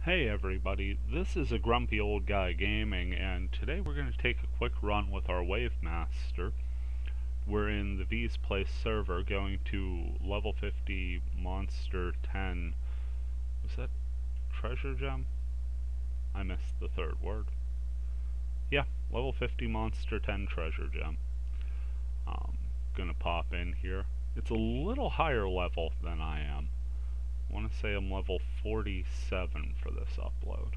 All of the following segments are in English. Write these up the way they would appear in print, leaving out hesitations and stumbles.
Hey everybody, this is a grumpy old guy gaming, and today we're going to take a quick run with our Wave Master. We're in the V's Place server going to level 50 monster 10. Was that treasure gem? I missed the third word. Yeah, level 50 monster 10 treasure gem. Gonna pop in here. It's a little higher level than I am. I want to say I'm level 47 for this upload.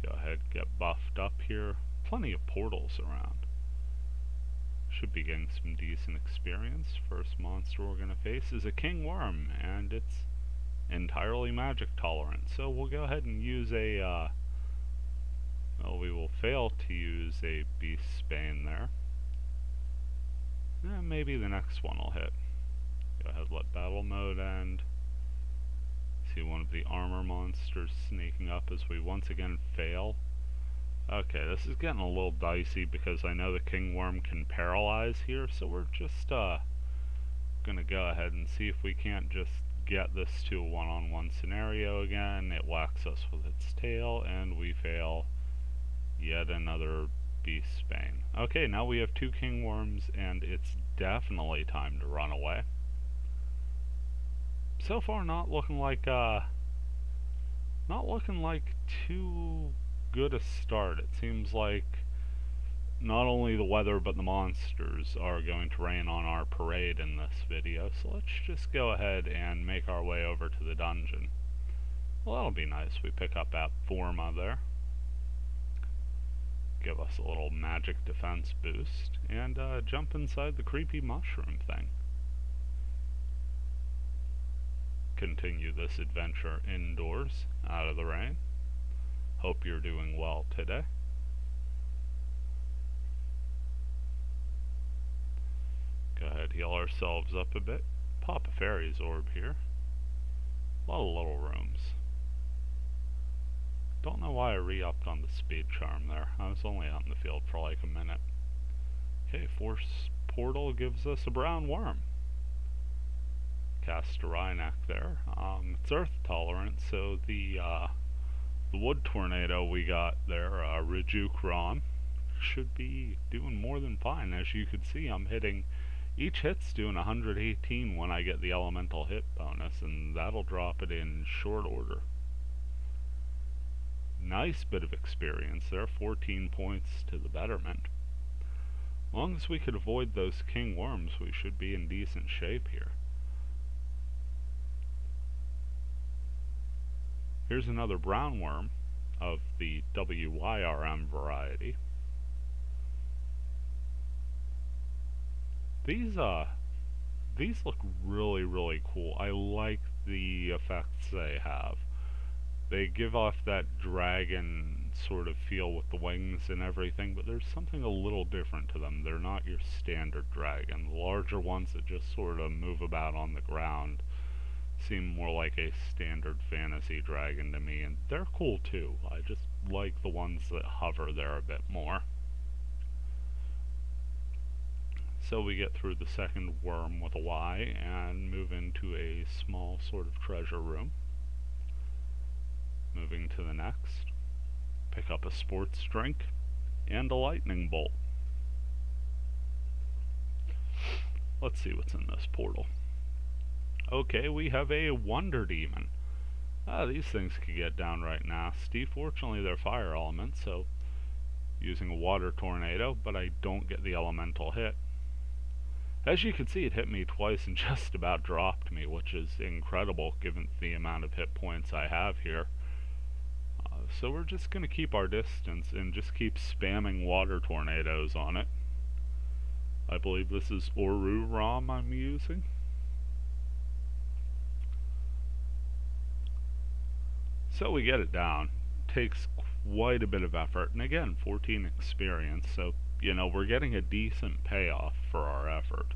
Go ahead, get buffed up here. Plenty of portals around. Should be getting some decent experience. First monster we're going to face is a king worm, and it's entirely magic tolerant. So we'll go ahead and use a, well, we will fail to use a beast bane there. Maybe the next one will hit. Go ahead, let battle mode end. See one of the armor monsters sneaking up as we once again fail. Okay, this is getting a little dicey because I know the king worm can paralyze here, so we're just gonna go ahead and see if we can't just get this to a one-on-one scenario again. It whacks us with its tail and we fail yet another beast bane. Okay, now we have two king worms and it's definitely time to run away. So far not looking like too good a start. It seems like not only the weather but the monsters are going to rain on our parade in this video, so let's just go ahead and make our way over to the dungeon. Well, that'll be nice. We pick up that Forma there. Give us a little magic defense boost, and jump inside the creepy mushroom thing. Continue this adventure indoors, out of the rain. Hope you're doing well today. Go ahead, heal ourselves up a bit. Pop a fairy's orb here. A lot of little rooms. Don't know why I re-upped on the speed charm there. I was only out in the field for like a minute. Okay, force portal gives us a brown worm. Cast a Rhynac there. It's earth tolerant, so the wood tornado we got there, Rejuke Ron, should be doing more than fine. As you can see, I'm hitting, each hit's doing 118 when I get the elemental hit bonus, and that'll drop it in short order. Nice bit of experience there, 14 points to the betterment. As long as we could avoid those king worms, we should be in decent shape here. Here's another brown worm of the wyrm variety. These look really cool. I like the effects they have. They give off that dragon sort of feel with the wings and everything, but there's something a little different to them. They're not your standard dragon. The larger ones that just sort of move about on the ground seem more like a standard fantasy dragon to me, and they're cool too. I just like the ones that hover there a bit more. So we get through the second worm with a Y and move into a small sort of treasure room. Moving to the next, pick up a sports drink and a lightning bolt. Let's see what's in this portal. Okay, we have a Wonder Demon. These things could get downright nasty. Fortunately, they're fire elements, so using a water tornado, but I don't get the elemental hit. As you can see, it hit me twice and just about dropped me, which is incredible given the amount of hit points I have here. So we're just going to keep our distance and just keep spamming water tornadoes on it. I believe this is wyrm I'm using. So we get it down. Takes quite a bit of effort, and again, 14 experience, so, you know, we're getting a decent payoff for our effort.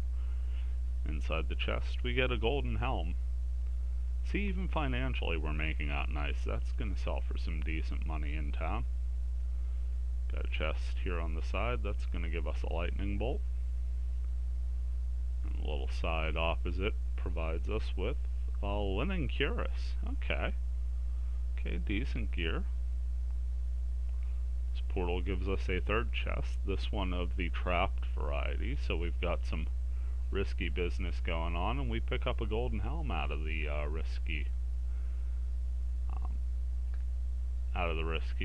Inside the chest, we get a golden helm. See, even financially, we're making out nice. That's going to sell for some decent money in town. Got a chest here on the side. That's going to give us a lightning bolt. And a little side opposite provides us with a linen cuirass. Okay. Okay, decent gear. This portal gives us a third chest, this one of the trapped variety, so we've got some risky business going on, and we pick up a golden helm out of the risky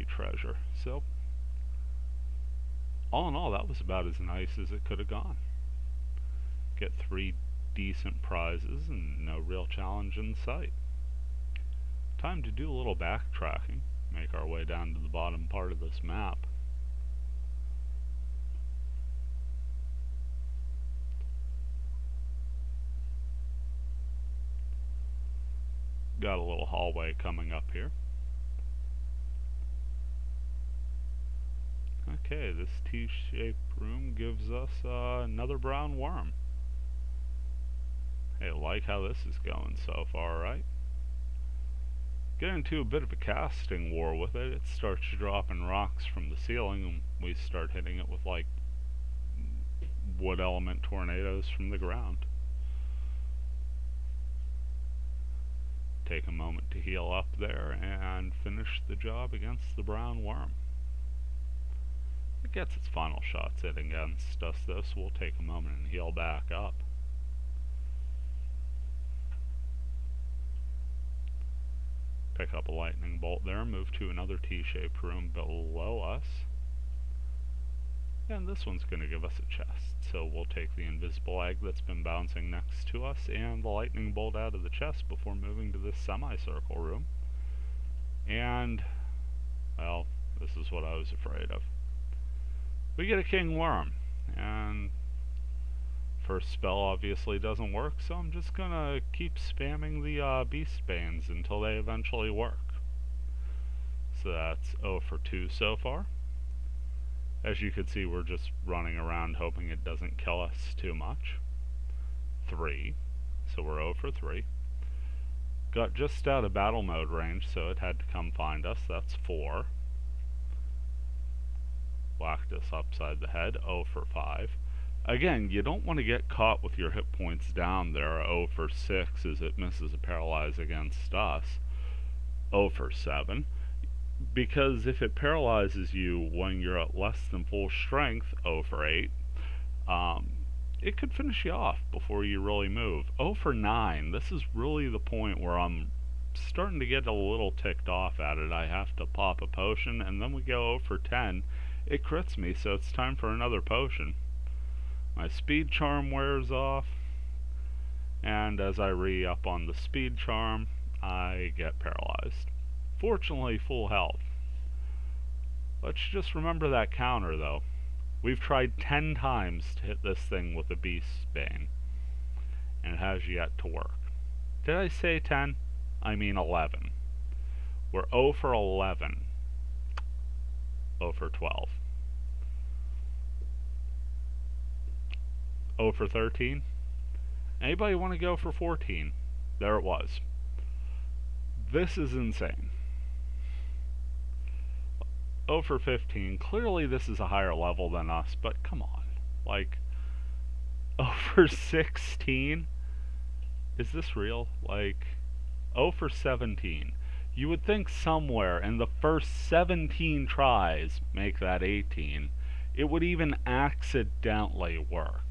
treasure. So all in all, that was about as nice as it could have gone. Get 3 decent prizes and no real challenge in sight. Time to do a little backtracking, make our way down to the bottom part of this map. Got a little hallway coming up here. Okay, this T-shaped room gives us another brown worm. Hey, like how this is going so far, right? Get into a bit of a casting war with it. It starts dropping rocks from the ceiling, and we start hitting it with like wood element tornadoes from the ground. Take a moment to heal up there and finish the job against the brown worm. It gets its final shots in against us though, so we'll take a moment and heal back up. Pick up a lightning bolt there, move to another T-shaped room below us. And this one's going to give us a chest, so we'll take the invisible egg that's been bouncing next to us and the lightning bolt out of the chest before moving to this semicircle room. And, well, this is what I was afraid of. We get a king worm, and first spell obviously doesn't work, so I'm just gonna keep spamming the beast banes until they eventually work. So that's 0 for 2 so far. As you can see, we're just running around hoping it doesn't kill us too much. 3, so we're 0 for 3. Got just out of battle mode range, so it had to come find us. That's 4. Whacked us upside the head, 0 for 5. Again, you don't want to get caught with your hit points down there. 0 for 6 as it misses a paralyze against us. 0 for 7. Because if it paralyzes you when you're at less than full strength, 0 for 8, it could finish you off before you really move. 0 for 9. This is really the point where I'm starting to get a little ticked off at it. I have to pop a potion, and then we go 0 for 10. It crits me, so it's time for another potion. My speed charm wears off, and as I re-up on the speed charm, I get paralyzed. Fortunately, full health. Let's just remember that counter, though. We've tried 10 times to hit this thing with a beast's bane, and it has yet to work. Did I say 10? I mean 11. We're 0 for 11. 0 for 12. 0 for 13. Anybody want to go for 14? There it was. This is insane. 0 for 15. Clearly this is a higher level than us, but come on. Like, 0 for 16? Is this real? Like, 0 for 17. You would think somewhere in the first 17 tries, make that 18, it would even accidentally work.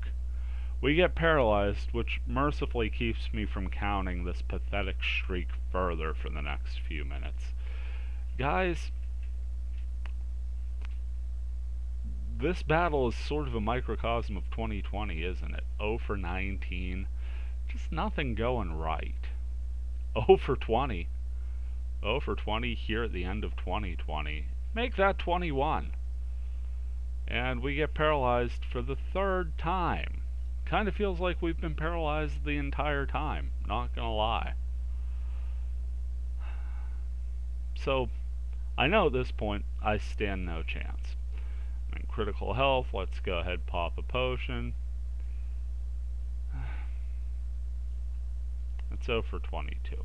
We get paralyzed, which mercifully keeps me from counting this pathetic streak further for the next few minutes. Guys, this battle is sort of a microcosm of 2020, isn't it? 0 for 19. Just nothing going right. 0 for 20. 0 for 20 here at the end of 2020. Make that 21. And we get paralyzed for the 3rd time. Kind of feels like we've been paralyzed the entire time, not gonna lie. So, I know at this point I stand no chance. I'm in critical health. Let's go ahead, pop a potion. It's 0 for 22.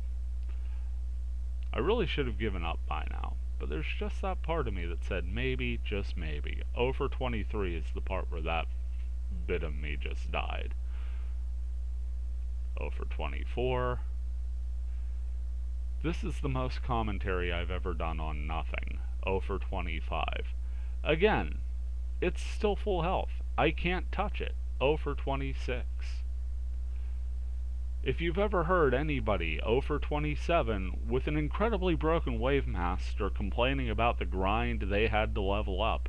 I really should have given up by now, but there's just that part of me that said maybe, just maybe. 0 for 23 is the part where that bit of me just died. 0 for 24. This is the most commentary I've ever done on nothing. 0 for 25. Again, it's still full health. I can't touch it. 0 for 26. If you've ever heard anybody 0 for 27 with an incredibly broken Wave Master complaining about the grind they had to level up,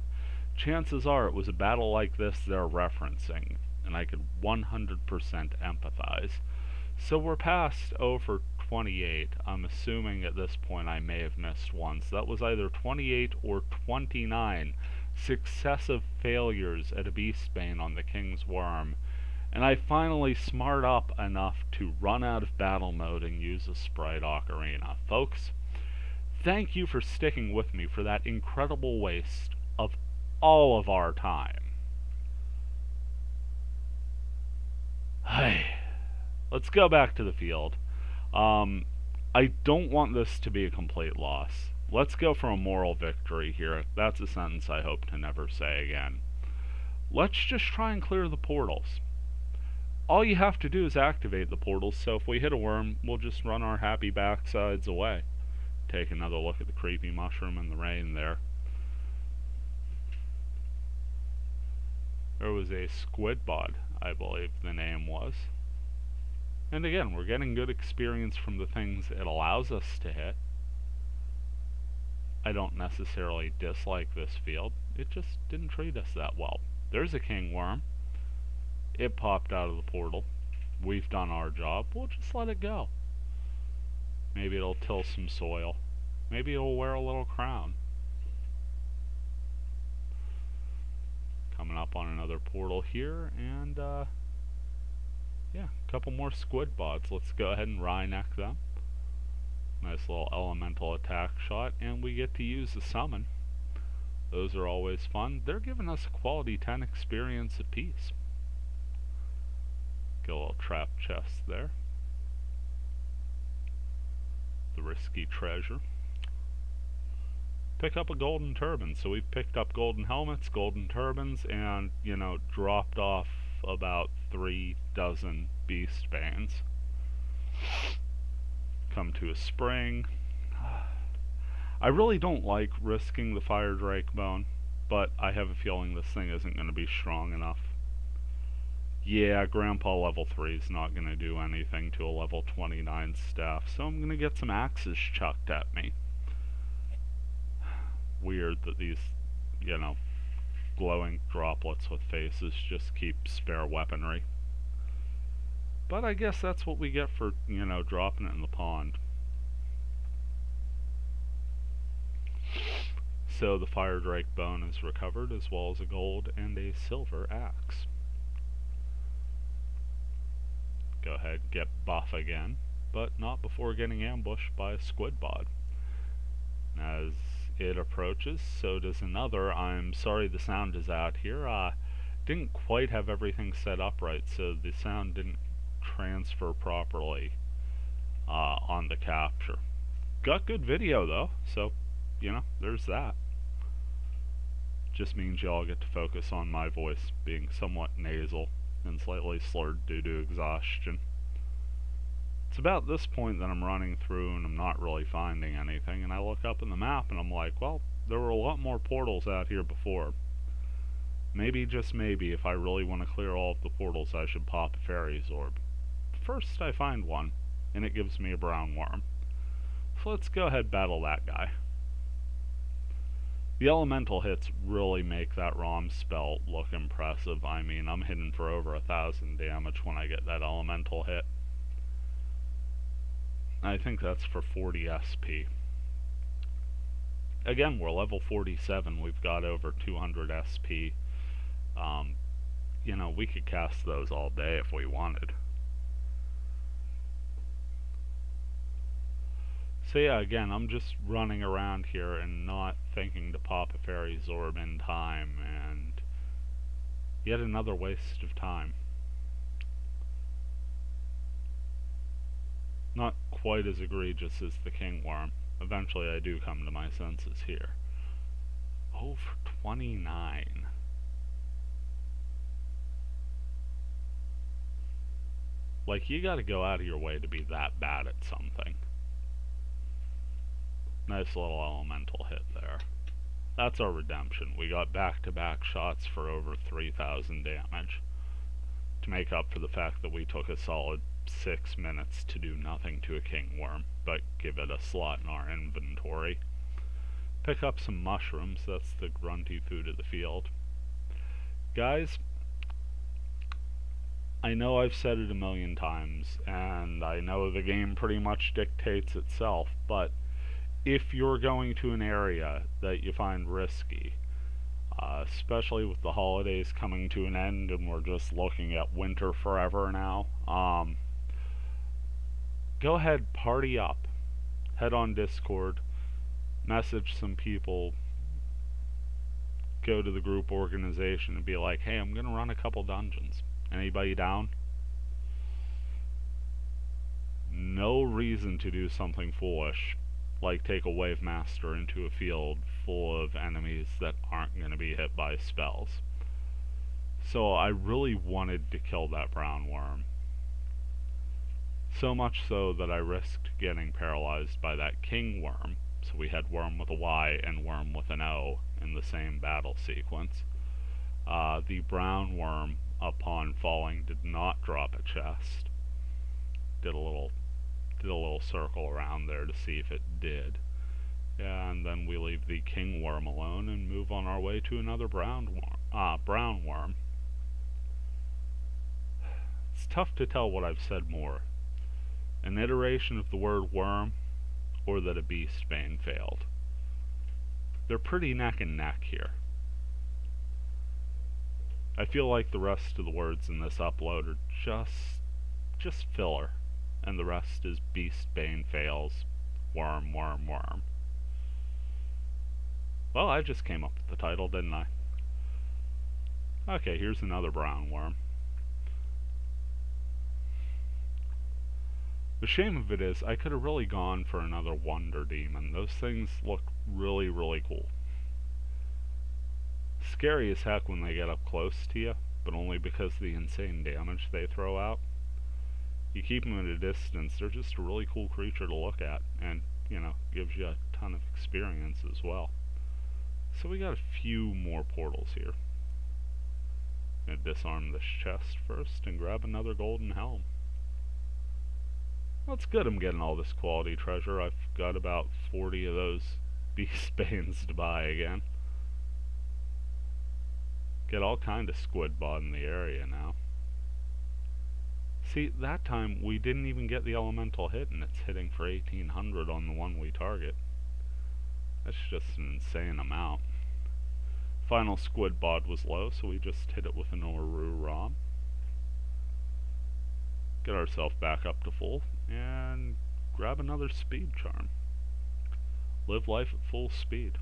chances are it was a battle like this they're referencing, and I could 100% empathize. So we're past 0 for 28. I'm assuming at this point I may have missed one. So that was either 28 or 29 successive failures at a Beastbane on the King's Wyrm. And I finally smart up enough to run out of battle mode and use a sprite ocarina. Folks, thank you for sticking with me for that incredible waste of all of our time. Hey, let's go back to the field. I don't want this to be a complete loss. Let's go for a moral victory here. That's a sentence I hope to never say again. Let's just try and clear the portals. All you have to do is activate the portals, so if we hit a worm, we'll just run our happy backsides away. Take another look at the creepy mushroom in the rain there. There was a squid bod, I believe the name was. And again, we're getting good experience from the things it allows us to hit. I don't necessarily dislike this field. It just didn't treat us that well. There's a king worm. It popped out of the portal. We've done our job. We'll just let it go. Maybe it'll till some soil. Maybe it'll wear a little crown. Coming up on another portal here, and yeah, a couple more squid bods. Let's go ahead and Rhine-neck them. Nice little elemental attack shot, and we get to use the summon. Those are always fun. They're giving us a quality 10 experience apiece. Get a little trap chest there. The risky treasure. Pick up a golden turban. So we've picked up golden helmets, golden turbans, and, you know, dropped off about 3 dozen Beastbanes. Come to a spring. I really don't like risking the Fire Drake bone, but I have a feeling this thing isn't going to be strong enough. Yeah, Grandpa level 3 is not going to do anything to a level 29 staff, so I'm going to get some axes chucked at me. Weird that these, you know, glowing droplets with faces just keep spare weaponry. But I guess that's what we get for, you know, dropping it in the pond. So the Fire Drake bone is recovered, as well as a gold and a silver axe. Go ahead, get buff again, but not before getting ambushed by a squid bod. As it approaches, so does another. I'm sorry the sound is out here. Didn't quite have everything set up right, so the sound didn't transfer properly on the capture. Got good video though, so, you know, there's that. Just means y'all get to focus on my voice being somewhat nasal and slightly slurred due to exhaustion. It's about this point that I'm running through and I'm not really finding anything, and I look up in the map and I'm like, well, there were a lot more portals out here before. Maybe, just maybe, if I really want to clear all of the portals, I should pop a fairy's orb. First I find one, and it gives me a brown worm. So let's go ahead and battle that guy. The elemental hits really make that ROM spell look impressive. I mean, I'm hitting for over 1,000 damage when I get that elemental hit. I think that's for 40 SP. Again, we're level 47. We've got over 200 SP. You know, we could cast those all day if we wanted. So yeah, again, I'm just running around here and not thinking to pop a fairy's orb in time, and yet another waste of time. Not quite as egregious as the king worm. Eventually I do come to my senses here. Oh, for 29. Like, you gotta go out of your way to be that bad at something. Nice little elemental hit there. That's our redemption. We got back-to-back shots for over 3,000 damage to make up for the fact that we took a solid 6 minutes to do nothing to a king worm, but give it a slot in our inventory. Pick up some mushrooms, that's the grunty food of the field. Guys, I know I've said it a million times, and I know the game pretty much dictates itself, but if you're going to an area that you find risky, especially with the holidays coming to an end and we're just looking at winter forever now, go ahead, party up. Head on Discord, message some people, go to the group organization and be like, hey, I'm going to run a couple dungeons. Anybody down? No reason to do something foolish, like take a wave master into a field full of enemies that aren't going to be hit by spells. So I really wanted to kill that brown worm. So much so that I risked getting paralyzed by that king worm. So we had worm with a Y and worm with an O in the same battle sequence. The brown worm, upon falling, did not drop a chest. Did a little circle around there to see if it did. And then we leave the king worm alone and move on our way to another brown worm. It's tough to tell what I've said more. An iteration of the word worm, or that a beast bane failed. They're pretty neck and neck here. I feel like the rest of the words in this upload are just filler, and the rest is beast bane fails, worm, worm, worm. Well, I just came up with the title, didn't I? Okay, here's another brown worm. The shame of it is, I could have really gone for another wonder demon. Those things look really, really cool. Scary as heck when they get up close to you, but only because of the insane damage they throw out. You keep them at a distance, they're just a really cool creature to look at, and, you know, gives you a ton of experience as well. So we got a few more portals here. Gonna disarm this chest first and grab another golden helm. Well, it's good I'm getting all this quality treasure. I've got about 40 of those beast banes to buy again. Get all kind of squid bought in the area now. See, that time we didn't even get the elemental hit, and it's hitting for 1800 on the one we target. That's just an insane amount. Final squid bod was low, so we just hit it with an Oru ROM. Get ourselves back up to full, and grab another speed charm. Live life at full speed.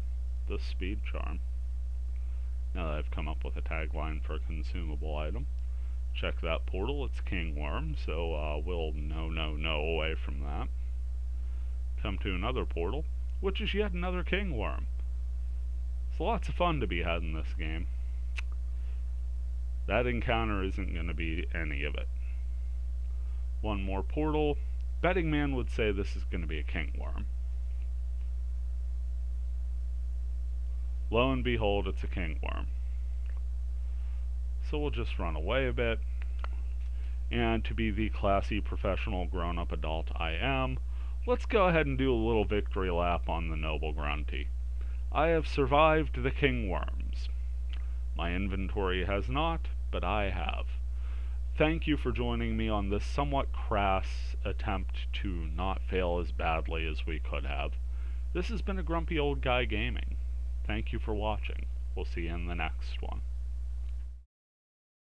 The speed charm. Now that I've come up with a tagline for a consumable item, check that portal, it's king worm, so we'll no away from that. Come to another portal, which is yet another king worm. So lots of fun to be had in this game. That encounter isn't going to be any of it. One more portal. Betting man would say this is going to be a king worm. Lo and behold, it's a king worm. So we'll just run away a bit. And to be the classy, professional, grown-up adult I am, let's go ahead and do a little victory lap on the noble grunty. I have survived the king worms. My inventory has not, but I have. Thank you for joining me on this somewhat crass attempt to not fail as badly as we could have. This has been a Grumpy Old Guy Gaming. Thank you for watching. We'll see you in the next one.